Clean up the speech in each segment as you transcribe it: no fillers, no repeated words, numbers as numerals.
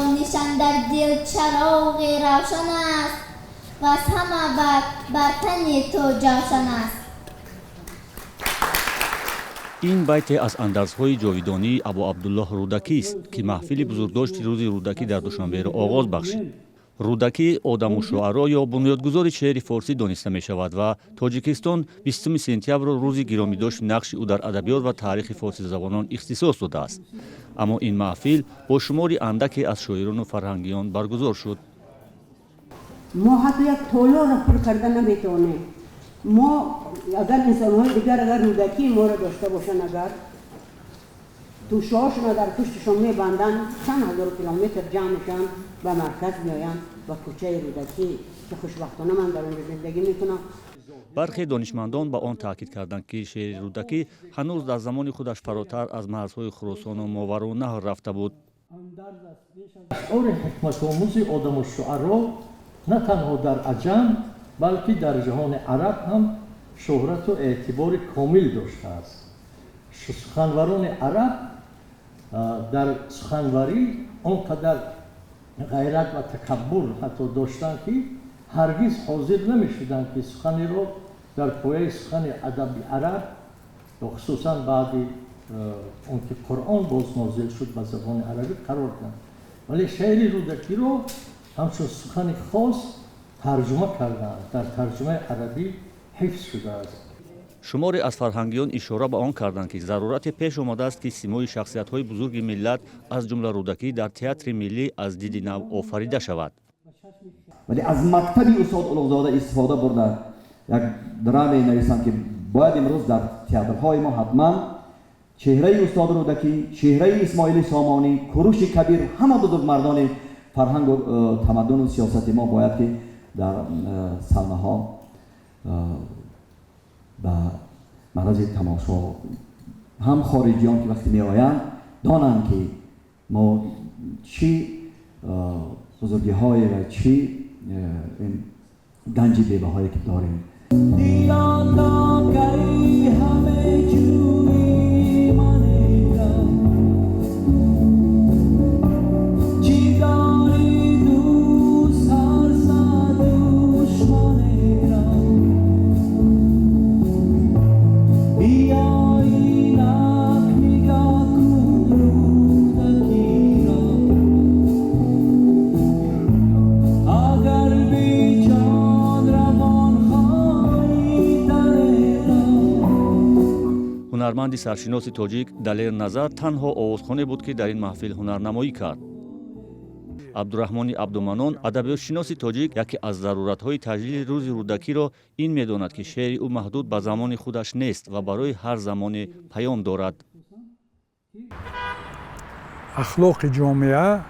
نشان در دل چراغ روشن است و از همه بر تن تو جوشن است. این بیت از اندرزهای جاویدانی ابو عبدالله رودکی است که محفل بزرگداشت روز رودکی در دوشنبه را آغاز بخشید. رودکی آدم و شعرا یا بنیادگذار شعر فارسی دانسته می شود و تاجیکستان 20 سپتامبر روز گرامی داشت نقش او در ادبیات و تاریخ فارسی زبانان اختصاص داده است. اما این محفل با شماری اندکی از شاعران و فرهنگیان برگزار شد. ما حتی یک طولا را پر کردن نمیتونه. ما اگر انسان‌های دیگر اگر رودکی ما را داشته باشن، اگر تو شعاشون در پشتشون میبندن، چند هزار کیلومتر جمع میشن و مرکز میآیند و کوچه رودکی که خوشبختانه من در اونجا زندگی میکنم. برخی دانشمندان به آن تاکید کردند که شعر رودکی هنوز در زمان خودش فراتر از مرزهای خراسان و ماوراءالنهر رفته بود. اشعار حکمت آموز آدم و شعرا نه تنها در عجم بلکه در جهان عرب هم شهرت و اعتبار کامل داشته است. سخنوران عرب در سخنوری آنقدر غیرت و تکبر حتی داشتند که هرگز حاضر نمی‌شدند که سخنی را در پایه سخن ادب عرب و خصوصا بعد آنکه قرآن باز نازل شد به زبان عربی قرار دادند. ولی شعر رودکی را همچون سخن خاص ترجمه کردند، در ترجمه عربی حفظ شده است. شماری از فرهنگیان اشاره به آن کردند که ضرورت پیش آمده است که سیمای شخصیت‌های بزرگ ملت از جمله رودکی در تئاتر ملی از دید نو آفریده شود. ولی از مکتبی استاد اولوزاده استفاده برده یک درام نویسند که باید امروز در تئاترهای ما حتما چهره استاد رودکی، چهره اسماعیل سامانی، کوروش کبیر، همه بزرگمردان فرهنگ و تمدن و سیاست ما باید که در صحنه ها و معرض تماشا هم خارجیان که وقتی می آیند دانند که ما چی بزرگی های و چی گنج بیبه هایی که داریم. هنرمند سرشناس تاجیک دلیر نظر تنها آوازخوانه بود که در این محفل هنرنمایی کرد. عبدالرحمن عبدالمنان ادبیاتشناس تاجیک یکی از ضرورت‌های تجلیل روز رودکی را این می‌داند که شعر او محدود به زمان خودش نیست و برای هر زمان پیام دارد. اخلاق جامعه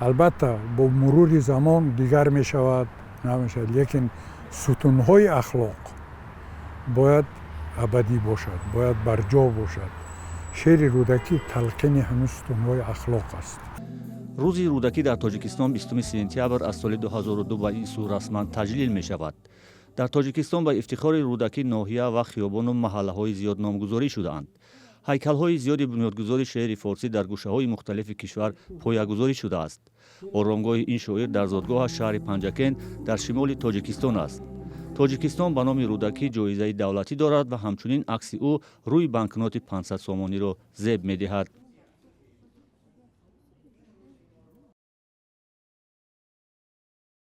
البته با مرور زمان دیگر می‌شود نمی‌شود، لیکن ستون‌های اخلاق باید ابدی باشد، باید برجا باشد. شعر رودکی تلقین همین ستون‌های اخلاق است. روز رودکی در تاجیکستان 20 سپتامبر از سال 2002 به این سو رسما تجلیل می شود. در تاجیکستان به افتخار رودکی ناحیه و خیابان و محله‌های زیاد نامگذاری شده‌اند. هیکل‌های زیادی بنیادگذار شعر فارسی در گوشه‌های مختلف کشور پایه‌گذاری شده است. آرامگاه این شاعر در زادگاه شهر پنجکن در شمال تاجیکستان است. تاجیکستان به نام رودکی جایزه دولتی دارد و همچنین عکس او روی بانکنوت 500 سومانی را زیب می‌دهد.